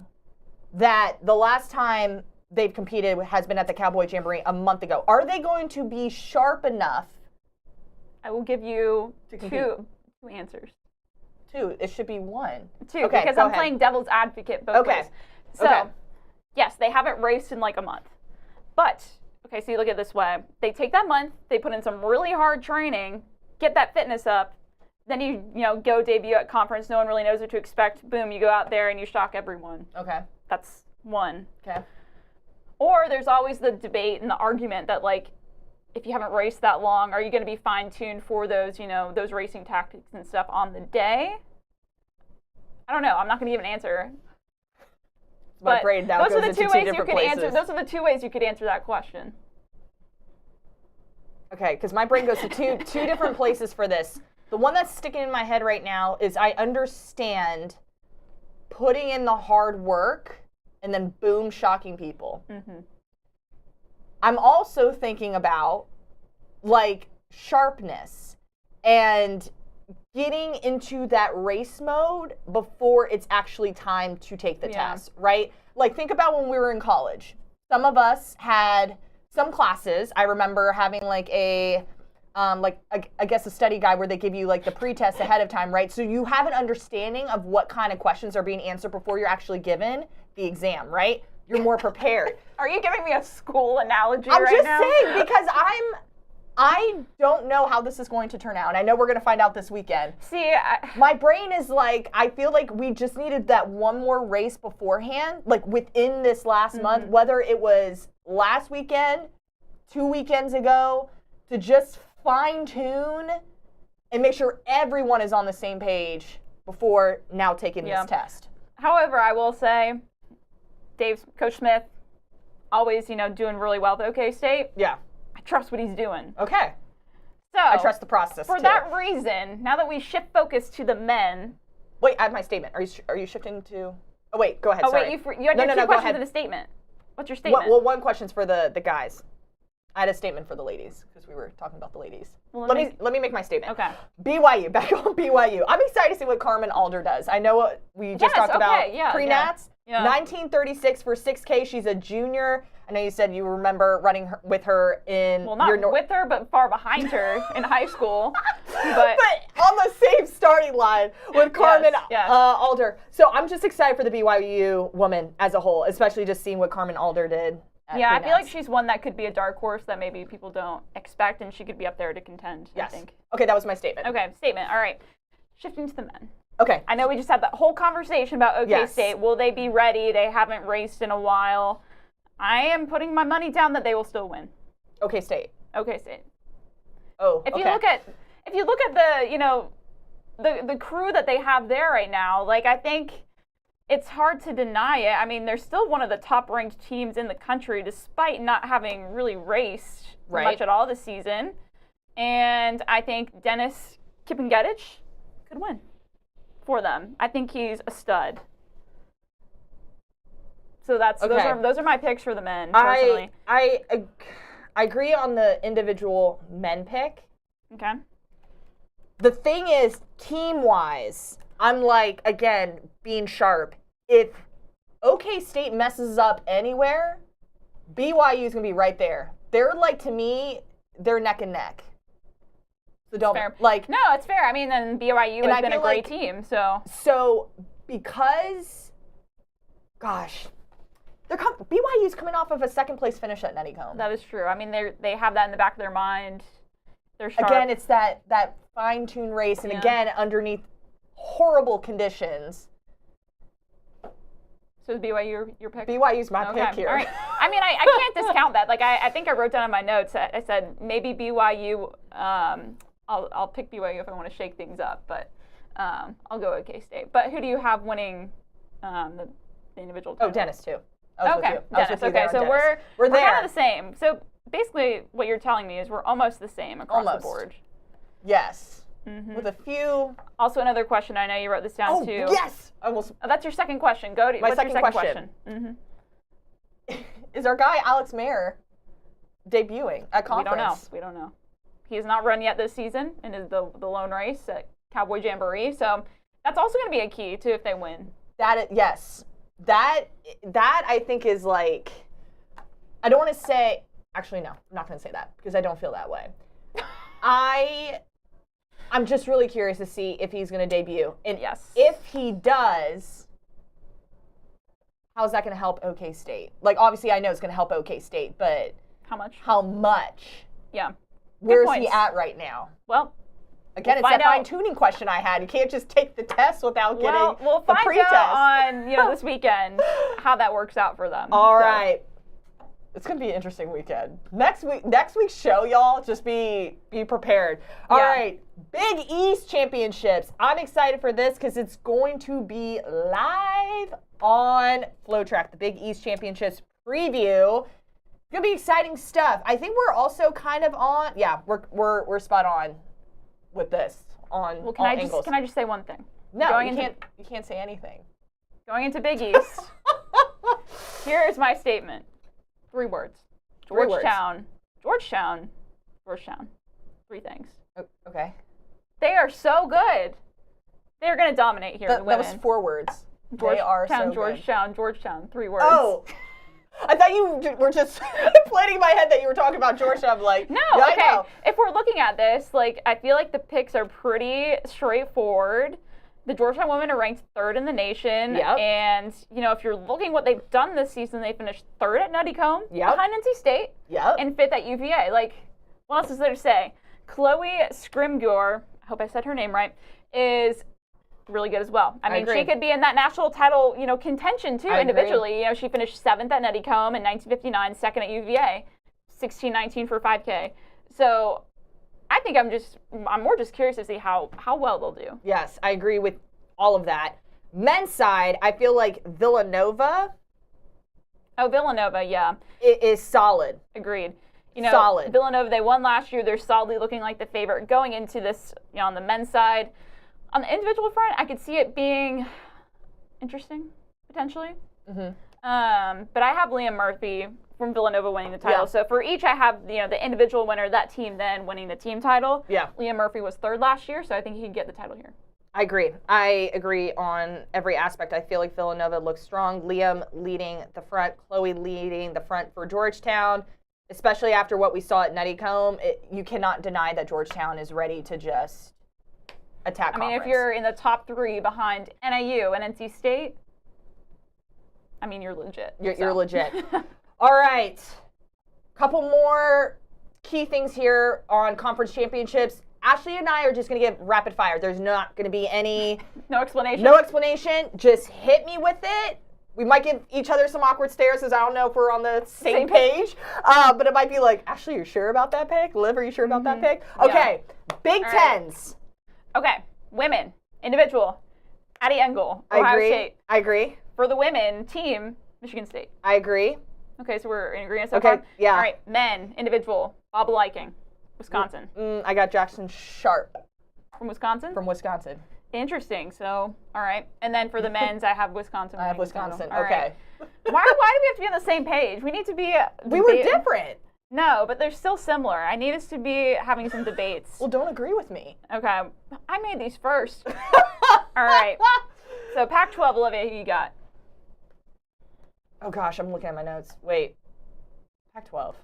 that the last time they've competed has been at the Cowboy Jamboree a month ago? Are they going to be sharp enough?
I will give you two answers.
Two. It should be one.
Two, because I'm playing devil's advocate both ways. So, yes, they haven't raced in like a month. But, okay, so you look at it this way. They take that month, they put in some really hard training, get that fitness up, then you go debut at conference, no one really knows what to expect. Boom, you go out there and you shock everyone.
Okay.
That's one.
Okay.
Or there's always the debate and the argument that, like, if you haven't raced that long, are you going to be fine-tuned for those, those racing tactics and stuff on the day? I don't know. I'm not going to give an answer.
My brain now goes into two different places.
Those are the two ways you could answer that question.
Okay, because my brain goes to two different places for this. The one that's sticking in my head right now is I understand putting in the hard work and then boom, shocking people. Mm-hmm. I'm also thinking about like sharpness and getting into that race mode before it's actually time to take the test, right? Like think about when we were in college. Some of us had some classes. I remember having like I guess a study guide where they give you like the pre-test ahead of time, right? So you have an understanding of what kind of questions are being answered before you're actually given the exam, right? You're more prepared.
Are you giving me a school analogy
I'm
right
just
now?
saying because I don't know how this is going to turn out. And I know we're going to find out this weekend.
See,
my brain is like, I feel like we just needed that one more race beforehand, like within this last month, whether it was last weekend, 2 weekends ago, to just fine tune and make sure everyone is on the same page before now taking this test.
However, I will say, Coach Smith, always, doing really well at OK State.
Yeah.
I trust what he's doing.
Okay.
So
I trust the process
for
too.
that reason, now that we shift focus to the men.
Wait, I have my statement. Are you shifting to? Oh wait, go ahead.
Oh
sorry.
wait, you had two questions in the statement. What's your statement?
Well, one question's for the guys. I had a statement for the ladies because we were talking about the ladies. Well, let me make my statement.
Okay.
BYU, back on BYU. I'm excited to see what Carmen Alder does. I know what we just talked about pre-nats. Yeah. 1936 for 6K. She's a junior. I know you said you remember running with her in
with her, but far behind her in high school. But
on the same starting line with Carmen Alder. So I'm just excited for the BYU woman as a whole, especially just seeing what Carmen Alder did.
Yeah, I feel like she's one that could be a dark horse that maybe people don't expect, and she could be up there to contend, I think.
Okay, that was my statement.
Okay, statement. All right. Shifting to the men.
Okay.
I know we just had that whole conversation about OK State. Will they be ready? They haven't raced in a while. I am putting my money down that they will still win.
OK State.
OK State.
Oh,
if you look at the crew that they have there right now, like I think it's hard to deny it. I mean, they're still one of the top-ranked teams in the country, despite not having really raced much at all this season. And I think Dennis Kipengedich could win for them. I think he's a stud. So those are my picks for the men. Personally,
I agree on the individual men pick.
Okay.
The thing is, team-wise, I'm like, again, being sharp. If OK State messes up anywhere, BYU is going to be right there. They're like, to me, they're neck and neck. So don't
fair.
No,
it's fair. I mean, then BYU has been a great team, so.
So because, gosh, BYU's coming off of a second place finish at Nettycombe.
That is true. I mean, they have that in the back of their mind. They're sharp.
Again, it's that fine-tuned race, and again, underneath horrible conditions.
So is BYU your pick?
BYU's my pick here.
All right. I mean, I can't discount that. Like, I think I wrote down in my notes, I said maybe BYU, I'll pick BYU if I want to shake things up, but I'll go with K-State. But who do you have winning the individual title?
Oh, Dennis, too.
Okay, Dennis. Okay, so we're kind of the same. So basically what you're telling me is we're almost the same across the board.
Yes. Mm-hmm. With a few.
Also, another question. I know you wrote this down too.
Yes.
That's your second question. Go to
my
what's
second
your second
question.
Mm-hmm.
Is our guy Alex Mayer debuting at conference?
We don't know. He has not run yet this season in the lone race at Cowboy Jamboree. So that's also going to be a key too if they win.
Yes. That I think is like, I don't want to say, actually, no, I'm not going to say that because I don't feel that way. I'm just really curious to see if he's going to debut. And
Yes.
if he does, how is that going to help OK State? Like, obviously, I know it's going to help OK State, but
How much?
how much?
Yeah.
Where's
Good
he
points.
at right now?
Well,
Again,
we'll
it's that
find out.
fine-tuning question I had. You can't just take the test without getting
we'll
the
find
pre-test.
out on this weekend how that works out for them.
All
So,
right. It's going to be an interesting weekend. Next week's show, y'all, just be prepared. All
Yeah.
right. Big East Championships. I'm excited for this because it's going to be live on FloTrack, the Big East Championships preview. It's going to be exciting stuff. I think we're also kind of on, we're spot on with this on
Well,
all angles.
can I just say one thing?
No,
Going
you
into-
can't say anything.
Going into Big East, here is my statement. 3 words.
Three words.
Georgetown. 3 things.
Okay.
They are so good. They're going to dominate here.
That
the women.
was 4 words. They are so good.
Georgetown. 3 words.
Oh, I thought you were just planting in my head that you were talking about Georgetown. I'm like,
No,
yeah,
okay.
I know.
If we're looking at this, like, I feel like the picks are pretty straightforward. The Georgetown women are ranked 3rd in the nation.
Yep.
And, if you're looking what they've done this season, they finished 3rd at Nuttycombe,
Yep.
behind NC State,
Yep.
and 5th at UVA. Like, what else is there to say? Chloe Scrimgeour, I hope I said her name right, is really good as well. I mean,
agree.
she could be in that national title, contention too
I agree.
individually. She finished 7th at Nuttycombe in 1959, 2nd at UVA, 16-19 for 5K. So I think I'm more just curious to see how well they'll do.
Yes, I agree with all of that. Men's side, I feel like Villanova
Oh, Villanova, yeah,
is solid.
agreed.
Solid.
Villanova, they won last year. They're solidly looking like the favorite going into this, on the men's side. On the individual front, I could see it being interesting, potentially.
Mm-hmm.
But I have Liam Murphy from Villanova winning the title.
Yeah.
So for each, I have the individual winner, that team then winning the team title.
Yeah.
Liam Murphy was 3rd last year, so I think he can get the title here.
I agree. I agree on every aspect. I feel like Villanova looks strong. Liam leading the front, Chloe leading the front for Georgetown, especially after what we saw at Nuttycombe. You cannot deny that Georgetown is ready to just attack
I mean, if
conference.
you're in the top 3 behind NIU and NC State, I mean, you're legit.
You're legit. All right. Couple more key things here on conference championships. Ashley and I are just going to give rapid fire. There's not going to be any
No explanation?
no explanation. Just hit me with it. We might give each other some awkward stares because I don't know if we're on the same page. But it might be like, Ashley, you sure about that pick? Liv, are you sure about that pick? Okay. Big
All right.
Tens.
Okay, women, individual, Addie Engel,
I
Ohio
agree.
State.
I agree.
For the women, team, Michigan State.
I agree.
Okay, so we're in agreement so
Okay,
far?
yeah.
All right, men, individual, Bob Liking, Wisconsin.
I got Jackson Sharp
From Wisconsin?
from Wisconsin.
Interesting. So, all right. And then for the men's, I have Wisconsin.
I have
winning the title.
Wisconsin.
All
Okay.
right. Why do we have to be on the same page? We need to be.
We were different.
No, but they're still similar. I need us to be having some debates.
Well, don't agree with me.
Okay. I made these first. All right. So Pac-12, Olivia, who you got?
Oh gosh, I'm looking at my notes. Wait. Pac-12.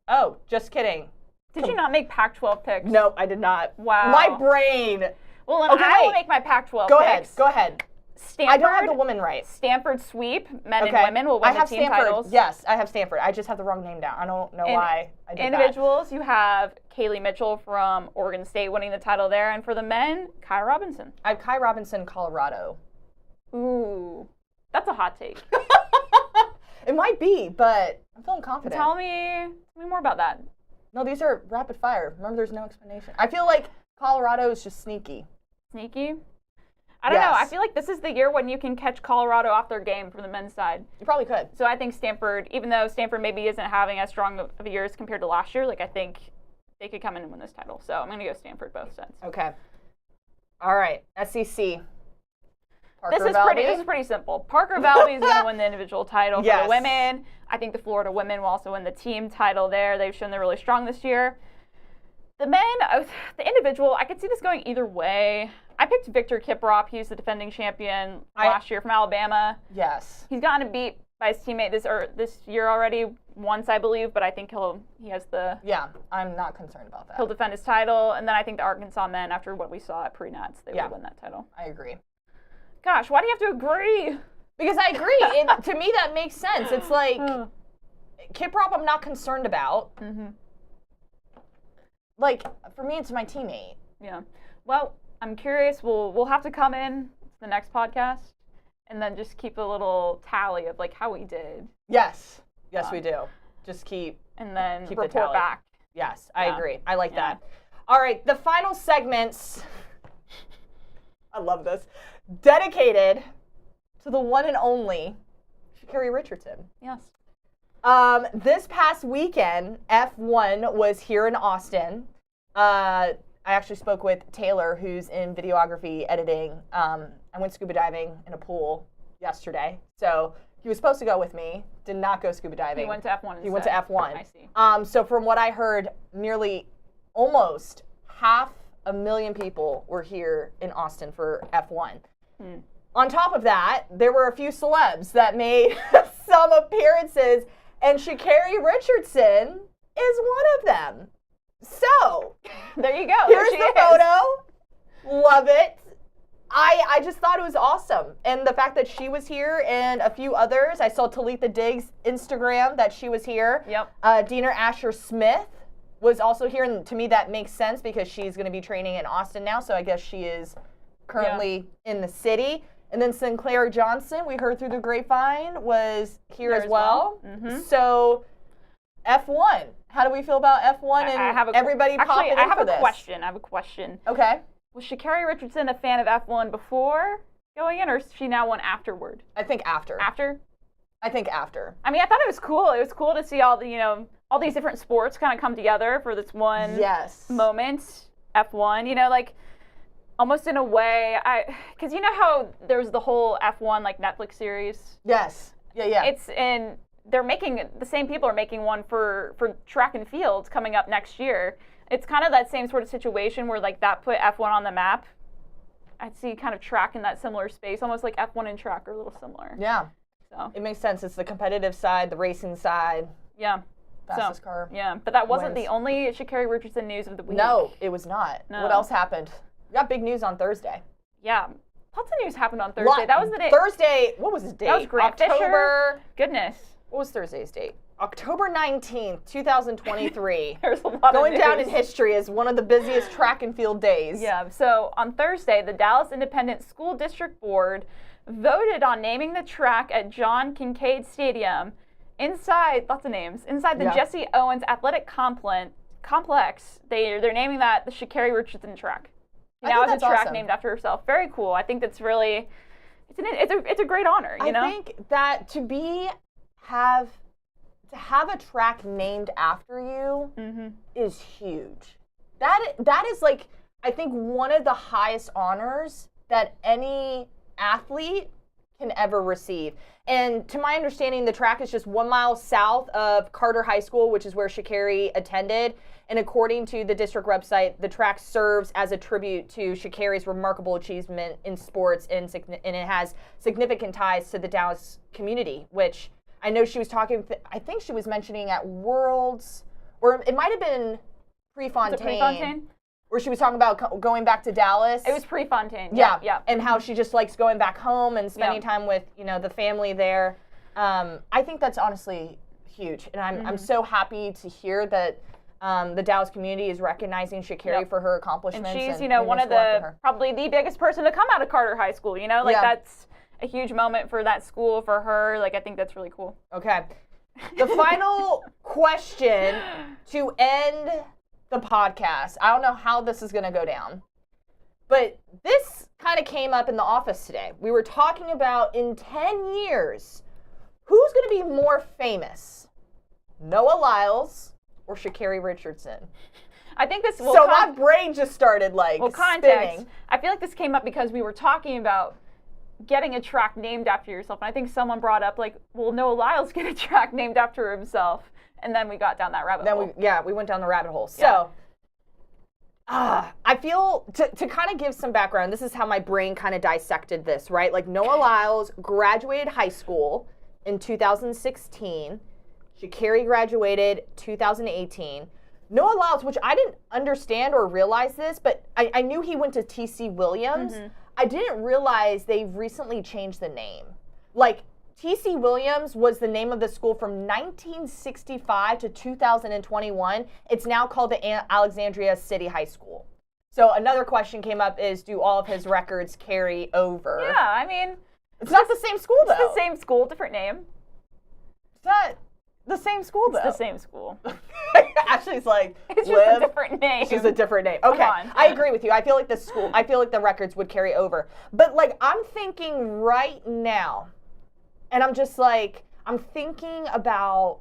Oh, just kidding.
Did you not make Pac-12 picks?
No, I did not.
Wow.
My brain.
Well, then
Okay,
I will
wait.
make my Pac-12
Go
picks.
ahead. Go ahead.
Stanford.
I don't have the woman right.
Stanford sweep, men
Okay.
and women will win
I have
the team
Stanford.
titles.
Yes, I have Stanford. I just have the wrong name down. I don't know why I did
Individuals, you have Kaylee Mitchell from Oregon State winning the title there. And for the men, Kai Robinson.
that. I have Kai Robinson, Colorado.
Ooh, that's a hot take.
It might be, but I'm feeling confident.
Tell me more about that.
No, these are rapid fire. Remember, there's no explanation. I feel like Colorado is just sneaky.
Sneaky? I don't know. I
Yes.
feel like this is the year when you can catch Colorado off their game from the men's side.
You probably could.
So I think Stanford, even though Stanford maybe isn't having as strong of a year as compared to last year, I think they could come in and win this title. So I'm going to go Stanford both sides.
Okay. All right. SEC.
This is pretty simple. Parker Valby is going to win the individual title for
Yes.
the women. I think the Florida women will also win the team title there. They've shown they're really strong this year. The men, the individual, I could see this going either way. I picked Victor Kiprop. He's the defending champion last year from Alabama.
Yes.
He's gotten beat by his teammate this year already once, I believe, but I think he has the...
Yeah, I'm not concerned about that.
He'll defend his title, and then I think the Arkansas men, after what we saw at pre-nats, they will win that title.
I agree.
Gosh, why do you have to agree?
Because I agree. To me, that makes sense. It's like, Kiprop I'm not concerned about.
Mm-hmm.
Like, for me, it's my teammate.
Yeah. Well, I'm curious. We'll have to come in to the next podcast and then just keep a little tally of like how we did.
Yes, we do. Just keep
and then
keep
report
the tally
back.
Yes, I agree. I like that. All right, the final segments. I love this. Dedicated to the one and only Sha'Carri Richardson.
Yes.
This past weekend, F1 was here in Austin. I actually spoke with Taylor, who's in videography editing. I went scuba diving in a pool yesterday. So he was supposed to go with me, did not go scuba diving.
He went to F1 instead.
He went to F1.
I see.
So from what I heard, almost 500,000 people were here in Austin for F1. On top of that, there were a few celebs that made some appearances, and Sha'Carri Richardson is one of them. So,
there you go.
Here's the photo. Love it. I just thought it was awesome. And the fact that she was here and a few others. I saw Talitha Diggs' Instagram that she was here.
Yep.
Dina Asher-Smith was also here. And to me, that makes sense because she's going to be training in Austin now. So I guess she is currently in the city. And then Sinclair Johnson, we heard through the grapevine, was here as well. Mm-hmm. So F1. How do we feel about F1 and everybody popping in for this?
I have a question.
Okay.
Was Sha'Carri Richardson a fan of F1 before going in, or is she now one afterward?
I think after.
After?
I think after.
I mean, I thought it was cool. It was cool to see all all these different sports kind of come together for this one moment. F1, like almost in a way, because you know how there's the whole F1 like Netflix series?
Yes. Yeah.
They're making, the same people are making one for track and field coming up next year. It's kind of that same sort of situation where like that put F1 on the map. I'd see kind of track in that similar space, almost like F1 and track are a little similar.
Yeah.
So
it makes sense. It's the competitive side, the racing side.
Yeah.
Fastest car.
Yeah, but that wasn't the only Sha'Carri Richardson news of the week.
No, it was not. No. What else happened? We got big news on Thursday.
Yeah. Lots of news happened on Thursday. That was the day.
Thursday, what was his date?
That was Grant Fisher. Goodness.
What was Thursday's date? October 19th, 2023.
There's a lot
going
of
down in history as one of the busiest track and field days.
Yeah, so on Thursday, the Dallas Independent School District Board voted on naming the track at John Kincaid Stadium inside the Jesse Owens Athletic Complex. They're naming that the Sha'Carri Richardson track. Now it's a track named after herself. Very cool. I think that's really, it's a great honor, you know?
I think that to have a track named after you is huge. That is like, I think one of the highest honors that any athlete can ever receive. And to my understanding, the track is just 1 mile south of Carter High School, which is where Sha'Carri attended. And according to the district website, the track serves as a tribute to Sha'Carri's remarkable achievement in sports, and it has significant ties to the Dallas community, which I know she was talking, I think she was mentioning at Worlds, or it might have been Prefontaine. Where she was talking about going back to Dallas.
It was Prefontaine.
Yeah. And how she just likes going back home and spending time with, the family there. I think that's honestly huge. And I'm so happy to hear that the Dallas community is recognizing Sha'Carri for her accomplishments.
And she's, one of probably the biggest person to come out of Carter High School, that's a huge moment for that school, for her. I think that's really cool.
Okay. The final question to end the podcast. I don't know how this is going to go down, but this kind of came up in the office today. We were talking about in 10 years, who's going to be more famous? Noah Lyles or Sha'Carri Richardson?
I think this
will my brain just started spinning.
I feel like this came up because we were talking about getting a track named after yourself. And I think someone brought up will Noah Lyles get a track named after himself? And then we got down that rabbit hole.
We went down the rabbit hole. So I feel, to kind of give some background, this is how my brain kind of dissected this, right? Like Noah Lyles graduated high school in 2016. Sha'Carri graduated 2018. Noah Lyles, which I didn't understand or realize this, but I knew he went to TC Williams. I didn't realize they've recently changed the name. Like, TC Williams was the name of the school from 1965 to 2021. It's now called the Alexandria City High School. So another question came up is, do all of his records carry over?
Yeah, I mean,
it's not the same school, though.
It's the same school, different name.
It's not the same school, though.
It's the same school.
Ashley's like,
it's just a different name.
It's just a different name. Okay, I agree with you. I feel like the records would carry over. But like, I'm thinking right now, and I'm just like, I'm thinking about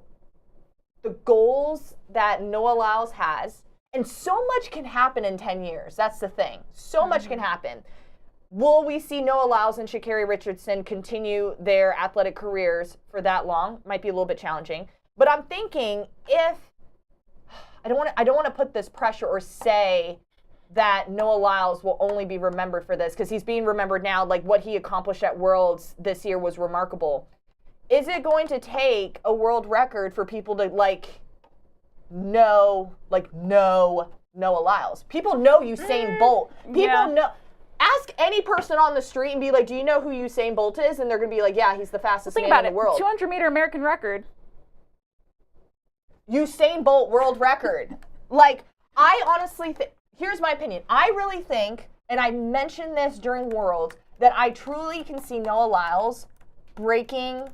the goals that Noah Lyles has, and so much can happen in 10 years. That's the thing. So much can happen. Will we see Noah Lyles and Sha'Carri Richardson continue their athletic careers for that long? Might be a little bit challenging. But I'm thinking, if I don't want to put this pressure or say that Noah Lyles will only be remembered for this, because he's being remembered now. Like, what he accomplished at Worlds this year was remarkable. Is it going to take a world record for people to know Noah Lyles? People know Usain Bolt. People know. Ask any person on the street and be like, do you know who Usain Bolt is? And they're going to be like, yeah, he's the fastest man in the world.
200-meter American record.
Usain Bolt world record. Like, I honestly think, here's my opinion. I really think, and I mentioned this during Worlds, that I truly can see Noah Lyles breaking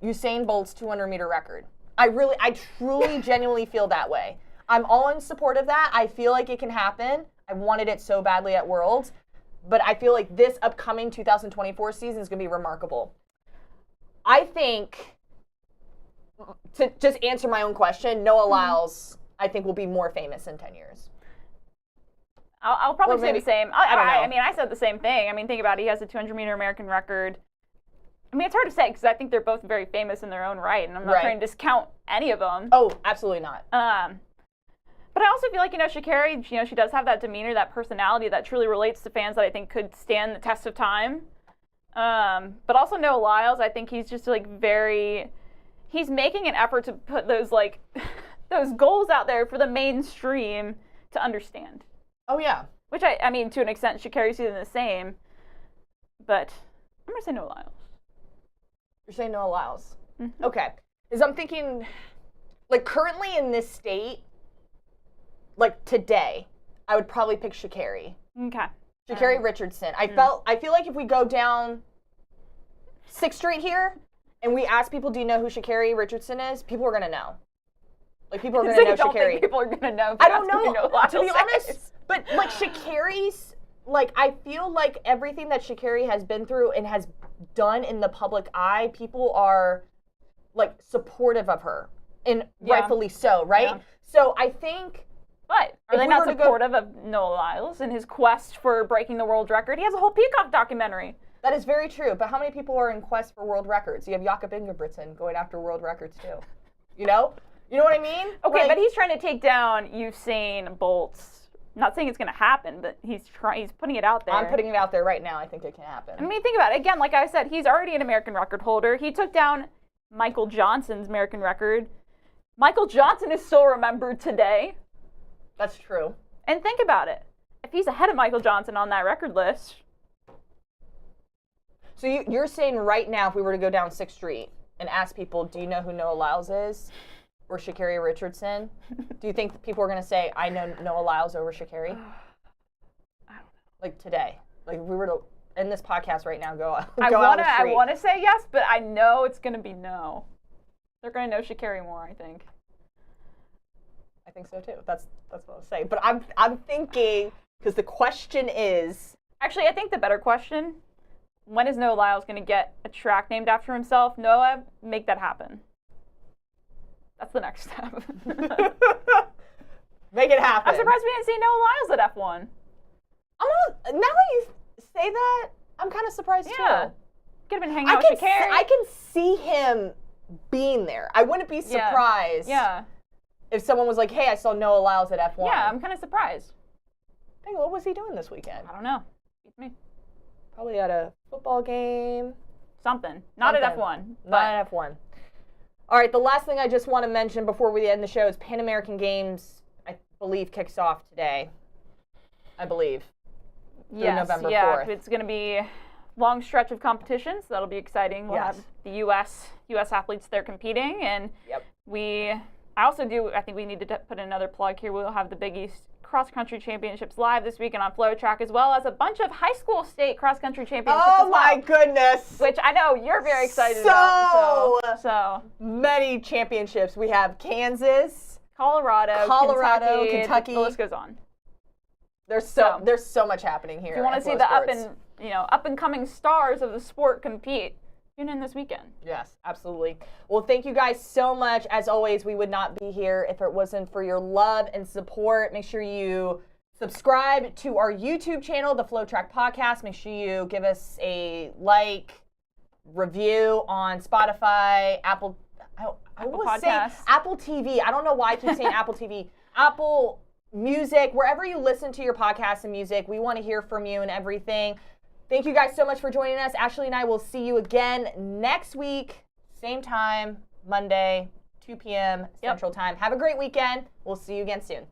Usain Bolt's 200-meter record. I truly, genuinely feel that way. I'm all in support of that. I feel like it can happen. I wanted it so badly at Worlds. But I feel like this upcoming 2024 season is going to be remarkable. I think, to just answer my own question, Noah Lyles, I think, will be more famous in 10 years.
I'll probably say the same. I don't know. I mean, I said the same thing. I mean, think about it. He has a 200-meter American record. I mean, it's hard to say because I think they're both very famous in their own right, and I'm not trying to discount any of them.
Oh, absolutely not.
But I also feel like, Sha'Carri, she does have that demeanor, that personality that truly relates to fans that I think could stand the test of time. But also Noah Lyles, I think he's just he's making an effort to put those those goals out there for the mainstream to understand.
Oh, yeah.
Which I mean, to an extent, Sha'Carri's doing the same. But I'm going to say Noah Lyles.
You're saying Noah Lyles. Mm-hmm. Okay. Because I'm thinking, currently in this state, today, I would probably pick Sha'Carri.
Okay.
Sha'Carri Richardson. I feel like if we go down 6th Street here and we ask people, do you know who Sha'Carri Richardson is? People are going to know. People are going to know Sha'Carri.
People are going to know.
I don't know, to be honest. But Sha'Carri's, I feel like everything that Sha'Carri has been through and has done in the public eye, people are supportive of her, and rightfully so, right? Yeah. So I think.
But are they not supportive of Noah Lyles in his quest for breaking the world record? He has a whole Peacock documentary.
That is very true. But how many people are in quest for world records? You have Jakob Ingebrigtsen going after world records too. You know what I mean?
Okay, but he's trying to take down Usain Bolt's. Not saying it's going to happen, but he's putting it out there.
I'm putting it out there right now. I think it can happen.
I mean, think about it. Again, like I said, he's already an American record holder. He took down Michael Johnson's American record. Michael Johnson is still remembered today.
That's true.
And think about it. If he's ahead of Michael Johnson on that record list.
So you're saying right now, if we were to go down 6th Street and ask people, do you know who Noah Lyles is? Or Sha'Carri Richardson? Do you think people are going to say, I know Noah Lyles over Sha'Carri?
I don't know.
Today. If we were to end this podcast right now, go
I want to say yes, but I know it's going to be no. They're going to know Sha'Carri more, I think.
I think so too. That's what I'll say. But I'm thinking, because the question is.
Actually, I think the better question, when is Noah Lyles going to get a track named after himself? Noah, make that happen. That's the next step.
Make it happen.
I'm surprised we didn't see Noah Lyles at F1.
Now that you say that, I'm kind of surprised too.
Could have been hanging out with Sha'Carri.
I can see him being there. I wouldn't be surprised.
Yeah.
If someone was like, hey, I saw Noah Lyles at F1.
Yeah, I'm kind of surprised.
Dang, what was he doing this weekend?
I don't know. Beats me.
Probably at a football game.
Something. Not at F1.
Not at F1. All right, the last thing I just want to mention before we end the show is Pan American Games, I believe, kicks off today. I believe.
Yes,
November 4th.
It's going to be a long stretch of competition, so that'll be exciting. We'll have the U.S. athletes there competing, and I think we need to put another plug here. We'll have the Big East Cross Country Championships live this weekend on FloTrack, as well as a bunch of high school state cross country championships.
Oh my goodness!
Which I know you're very excited about. So
many championships. We have Kansas,
Colorado,
Kentucky.
The list goes on.
There's so much happening here.
If you want to see the up and coming stars of the sport compete, tune in this weekend.
Yes, absolutely. Well, thank you guys so much. As always, we would not be here if it wasn't for your love and support. Make sure you subscribe to our YouTube channel, the FloTrack Podcast. Make sure you give us a review on Spotify, Apple. I will say Apple TV. I don't know why I keep saying Apple TV. Apple Music, wherever you listen to your podcasts and music, we want to hear from you and everything. Thank you guys so much for joining us. Ashley and I will see you again next week, same time, Monday, 2 p.m. Central Time. Have a great weekend. We'll see you again soon.